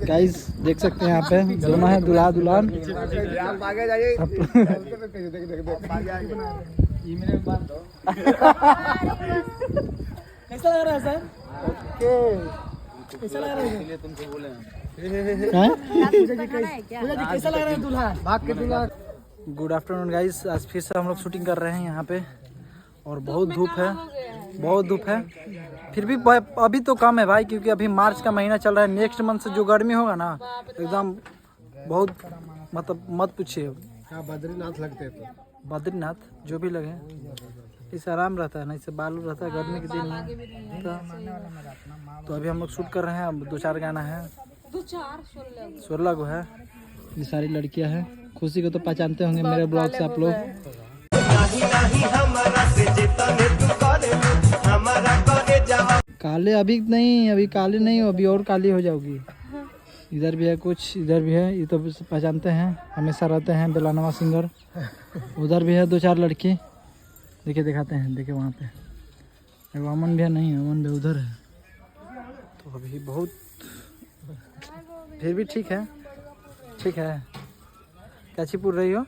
Guys देख सकते हैं यहाँ पे दोनों है दूल्हा दुल्हन। आगे जाइए। कैसा लग रहा है सर? कैसा लग रहा है? इसलिए तुमसे बोले कैसा लग रहा है दूल्हा? भाग के दूल्हा। गुड आफ्टरनून गाइस, आज फिर से हम लोग शूटिंग कर रहे हैं यहाँ पे और बहुत धूप है, बहुत धूप है। फिर भी अभी तो कम है भाई, क्योंकि अभी मार्च का महीना चल रहा है। नेक्स्ट मंथ से जो गर्मी होगा ना एकदम बहुत, मतलब मत पूछिए। बद्रीनाथ लगते हैं तो बद्रीनाथ जो भी लगे, इससे आराम रहता है ना, इससे बालू रहता है गर्मी के दिन में। तो अभी हम लोग शूट कर रहे हैं, अब 2-4 गाना है, 16 को है। ये सारी लड़कियां हैं। खुशी को तो पहचानते होंगे मेरे ब्लॉग से आप लोग। काले अभी नहीं, अभी काले नहीं, अभी और काली हो जाओगी। इधर भी है कुछ, इधर भी है, ये तो पहचानते हैं, हमेशा रहते हैं बेलानवा सिंगर। उधर भी है 2-4 लड़की, देखिए दिखाते हैं, देखिए वहाँ पे अमन भी है, नहीं अमन भी उधर है। तो अभी बहुत, फिर भी ठीक है, ठीक है। क्या चीज पुर रही हो?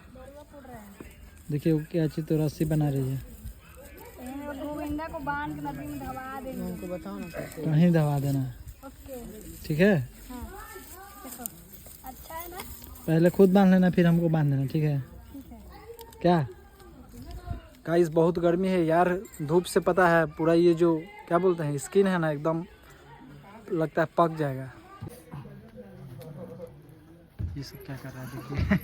देखिए क्या चीज तो रस्सी बना रही है। को बांध के नदी में दबा देना, उनको बताओ ना कहीं दबा देना। ठीक है, अच्छा है ना? पहले खुद बांध लेना, फिर हमको बांध देना, ठीक है? क्या गाइस, बहुत गर्मी है यार, धूप से पता है पूरा ये जो क्या बोलते हैं स्किन है ना, एकदम लगता है पक जाएगा। ये सब क्या कर रहा है देखिए।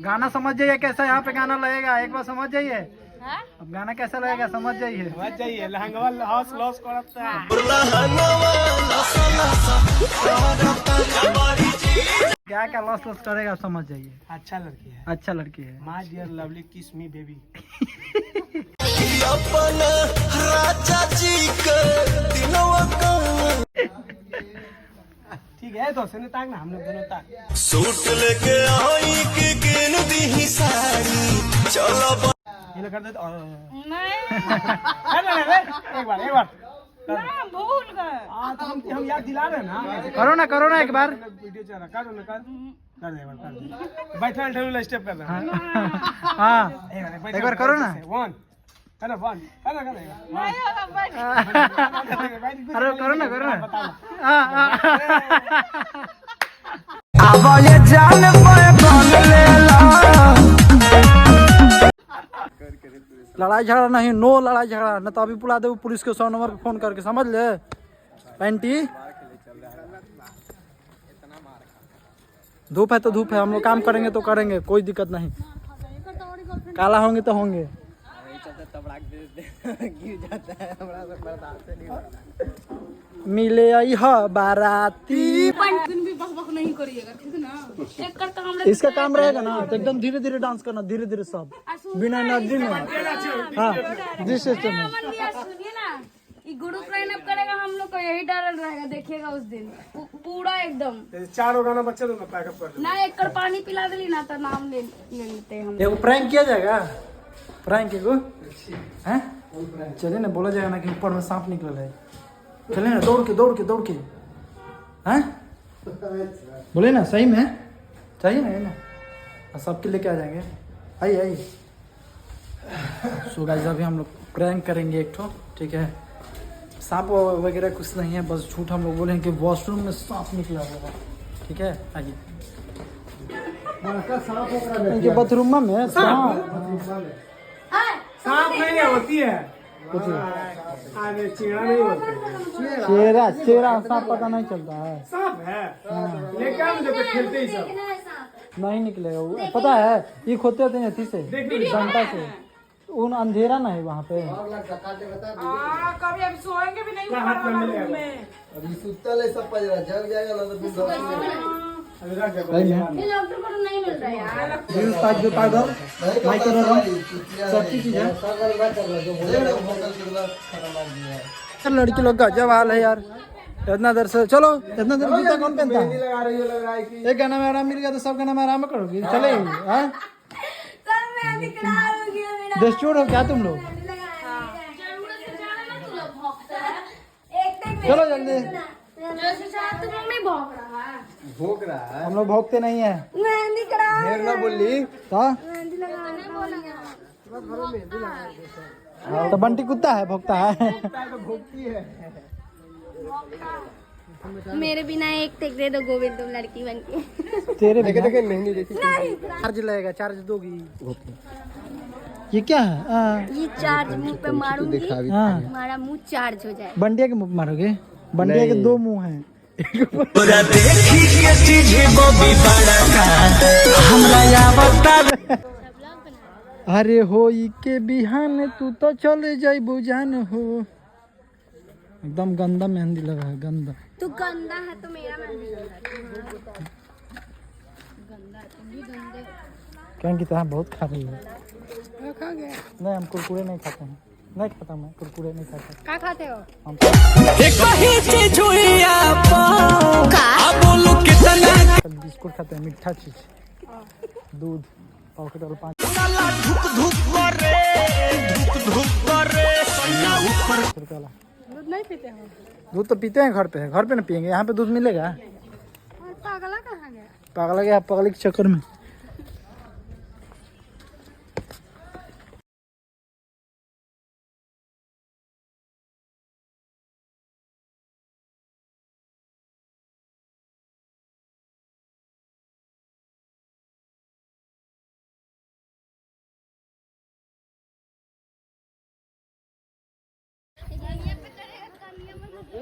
गाना समझ जाइए कैसा यहाँ पे गाना लगेगा, एक बार समझ जाइए। अब गाना कैसा लगेगा समझ जाइए, समझ जाइए। लहंगवा लॉस लॉस करता है। क्या क्या लॉस लॉस करेगा समझ जाइए। अच्छा लड़की है, अच्छा लड़की है। माय डियर लवली किस मी बेबी। ठीक है तो सुने ताक ना, हम लोग दोनों ताक। सूट लेके आई कि किन दी साड़ी, चलो ये कर दे। नहीं एक बार ना, भूल गए। तो हम याद दिला रहे ना। करो ना एक बार वीडियो चल रहा, करो ना, कर दे एक बार, कर दे। बैठा ठहरो स्टेप कर रहा है। हां एक बार करो ना। 1 है ना, 1 है ना, करेगा नहीं होगा बैठ। अरे करो ना। अब ये जान पे कौन ले ला। लड़ाई झगड़ा नहीं, नो लड़ाई झगड़ा, न तो अभी बुला दे पुलिस के 100 नंबर पे फोन करके, समझ ले। पैंटी धूप है तो धूप है, हम लोग काम करेंगे तो करेंगे, कोई दिक्कत नहीं। काला होंगे तो होंगे। मिले बाराती। भी बक नहीं करिएगा, ठीक है ना? इसका काम रहेगा ना, तो एकदम धीरे धीरे डांस करना, धीरे धीरे सब, बिना एनर्जी में। हाँ जिस सिस्टम में सुनिए ना, ये ग्रुप लाइन अप करेगा, हम लोग को यही डर रहेगा, देखिएगा उस दिन पूरा एकदम 4 गाना बच्चे तो पैकअप कर ना, एक कर पानी पिला देली ना तो नाम ले लेते हम। देखो प्रैंक किया जाएगा, प्रैंक को हैं, चलिए ना, बोला जाएगा ना कि ऊपर में सांप निकल है, चले ना दौड़ के हैं, बोले ना, सही में चाहिए ना, सबके लेके आ जाएंगे। आइए। सो गाइस अभी हम लोग प्रैंक करेंगे एक ठो, ठीक है? सांप वगैरह कुछ नहीं है, बस झूठ हम लोग बोलेंगे कि वॉशरूम में सांप निकला होगा, ठीक है? आइए। इनके बाथरूम में सांप नहीं होती है, चेहरा नहीं होता, चेहरा सांप पता नहीं चलता है। सांप है लेकिन जब खेलते ही सब नहीं निकलेगा, पता है ये खोते होते हैं अथी से, डंडा से, उन अंधेरा नहीं वहाँ पे। कभी अभी सोएंगे भी नहीं में, अभी सुतल है सब पजरा जग जाएगा ना तो डॉक्टर को नहीं मिल रहा है यार। सब चीज है। लड़की लोग का जब हाल है यार, इतना देर से, चलो इतना देर जूता कौन पहनता है? एक गाना में आराम मिल गया तो सब गाना में आराम करोगी, चलेगी? देशचोर हो क्या तुम लोग? चलो जल्दी। जैसे चाहे तो मम्मी भौंक रहा है। भोग रहा है। हम लोग भोगते नहीं है। मेहंदी करा ढेर ना बोली। मेहंदी लगाने बोला। तो बंटी कुत्ता है, भोगता है। तो भोगती है। मेरे बिना एक टेक दे दो गोविंद, तुम लड़की बन के। तेरे देखे देखे मेहंदी देखी। चार्ज लगेगा, चार्ज दोगी। ये क्या है? ये चार्ज मुंह पे मारूंगी, हाँ। हमारा मुंह चार्ज हो जाए। बंटिया के मुंह पे मारोगे? बंटिया के नहीं। 2 मुंह हैं। अरे हो के बिहान तू तो चले जाई बुझान हो। एकदम गंदा मेहंदी लगा है, गंदा। तू गंदा है तो मेरा मेहंदी गंदा है, तुम भी गंदे हो। क्या की तरह बहुत खा रही है। खा गया। नहीं, हम कुरकुरे नहीं खाते हैं। नहीं खाता, मैं कुरकुरे नहीं खाता। क्या खाते हो? बिस्कुट खाते हैं, मीठा चीज। दूध पॉकेट वाला 5 रुपये वाला। दूध नहीं पीते हो? दूध तो पीते हैं घर पे, है घर पे ना पियेंगे, यहाँ पे दूध मिलेगा? पागला कहाँ गया? पागल गया, पागल के चक्कर में।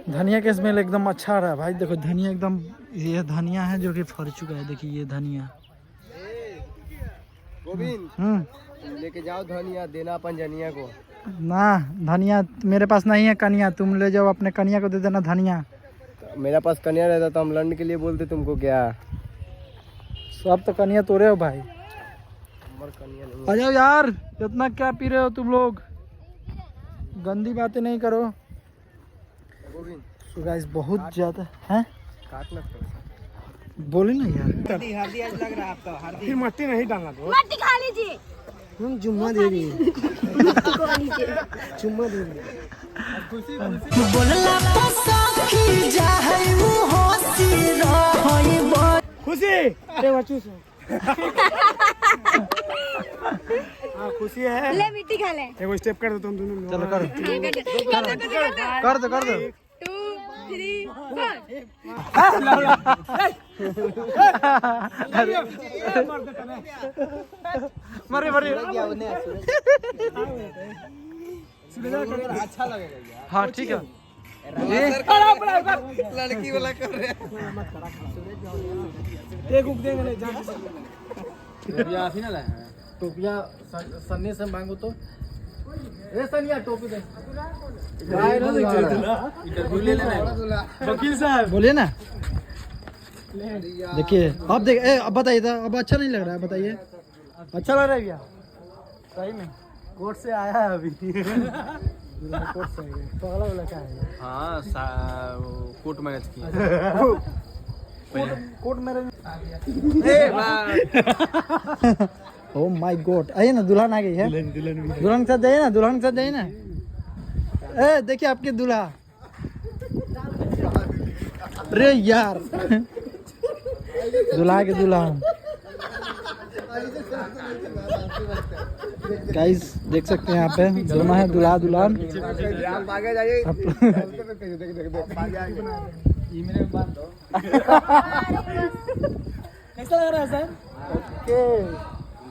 धनिया का स्मेल एकदम अच्छा आ रहा है भाई। देखो धनिया एकदम, ये धनिया है जो कि फर चुका है। देखिए ये धनिया। गोविंद लेके जाओ धनिया, देना अपन जनिया को। ना, धनिया मेरे पास नहीं है। कनिया तुम ले जाओ, अपने कनिया को दे देना धनिया। मेरा पास कन्या रहता तो हम लड़ने के लिए बोलते तुमको क्या। सब तो कनिया तोड़े हो भाई। कन्या नहीं। आ जाओ यार, इतना क्या पी रहे हो तुम लोग? गंदी बातें नहीं करो। So guys, बहुत ज्यादा है। काटना बोले ना यार। हल्दी आज लग रहा है आपका। हल्दी फिर मट्टी नहीं डालना तो। मट्टी खा लीजिए। हम जुम्मा दे रही है। चुम्मा दे रही है। खुशी हाँ खुशी है। ले मिट्टी खा ले। एगो स्टेप कर दो तुम दोनों। चलो करो, कर दो, कर दो। 2, 3, 4। मरे मरे। अच्छा लगेगा। हाँ ठीक है। लड़की वाला कर रहे हैं। टोपिया सन्ने से मांगो तो। सनिया टोपी दे। वकील साहब बोलिए ना। देखिए अब देख, अब बताइए था, अब अच्छा नहीं लग रहा है? बताइए, अच्छा लग रहा है भैया? सही में कोर्ट से आया है अभी। कोर्ट से पगला वाला क्या है? हाँ कोर्ट मैरिज की। Court marriage. Oh my God. आइए ना, दुल्हन आ गई है। दुल्हन के साथ जाइए ना, दुल्हन के साथ जाइए ना। ए देखिए आपके दूल्हा। अरे यार, दूल्हा के दुल्हन। गाइस देख सकते हैं यहाँ पे दोनों है, दूल्हा दुल्हन। आप आगे जाइए। कैसा लग रहा है सर?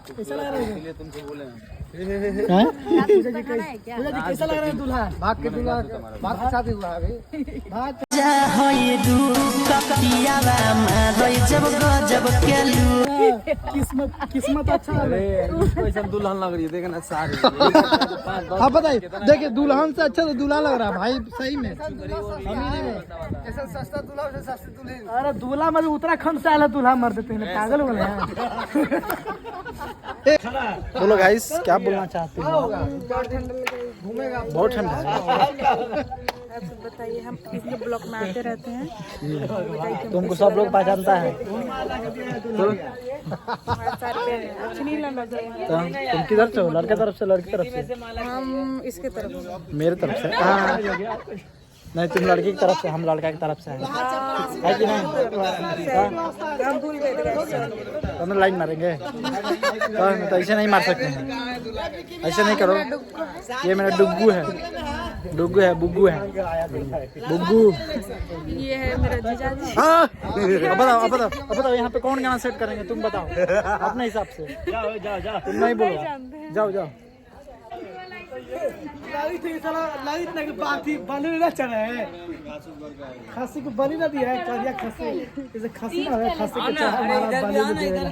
कैसा लग रहा है? तुमको बोले कैसा लग रहा है दूल्हा? भाग के दूल्हा भाग के साथ ही हुआ अभी। किस्मत अच्छा है। कैसा दुल्हन लग रही है, देखना सारी। आप बताइए, देखिए दुल्हन से अच्छा तो दूल्हा लग रहा है भाई, सही में। ऐसा सस्ता दूल्हा से सस्ती दुल्हन। अरे दूल्हा मतलब उत्तराखंड से आया दूल्हा मर देते हैं, पागल हो गए हैं। बोलो गाइस, क्या बोलना चाहते हो? बहुत ठंडा है। बताइए, हम इसके ब्लॉक में आते रहते हैं। तुमको सब लोग पहचानता है। अच्छी नहीं लग रही। तो तुम किधर से हो? लड़के तरफ से, लड़की तरफ से? हम इसके तरफ। मेरे तरफ से। नहीं तुम लड़की की तरफ से, हम लड़का की तरफ से हैं, है कि नहीं? हम भूल गए थे। तो लाइन मारेंगे तो ऐसे नहीं मार सकते हैं, ऐसे नहीं करो। ये मेरा डुग्गू है, डुग्गू है, बुग्गू है, बुग्गू। ये है मेरा जीजाजी। हाँ अब बताओ यहाँ पे कौन गाना सेट करेंगे, तुम बताओ अपने हिसाब से। जाओ तुम नहीं बोलो, जाओ खस्सी को बलि ना दिया है, करिया खस्सी जैसे खस्सी ना है, खस्सी को चाहे हमारा बलि दे देना।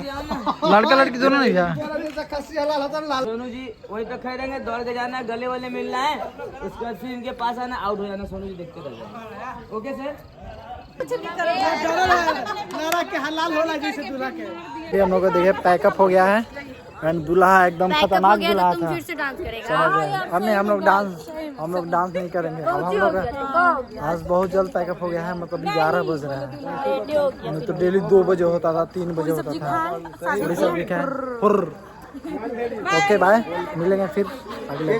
लड़का लड़की दोनों नहीं क्या? जैसा खस्सी हलाल होता है लाल। सोनू जी वहीं पे खड़े रहेंगे, दौड़ के जाना, गले वाले मिलना है, उसके बाद फिर इनके पास आना, आउट हो जाना, सोनू जी देखते रह जाए। Okay sir? नारा के हलाल होला जैसे दूल्हा के। ये हम लोग को देखिए पैकअप हो गया है एंड दूल्हा एकदम खतरनाक दूल्हा था। फिर से डांस करेगा। समझ गए? अब नहीं, हम लोग डांस नहीं करेंगे। अब हम लोग आज बहुत जल्द पैकअप हो गया है, मतलब 11 बज रहा है, नहीं तो डेली 2 बजे होता था, 3 बजे होता था। थोड़ी सब्जी खाएं। ओके बाय, मिलेंगे फिर अगले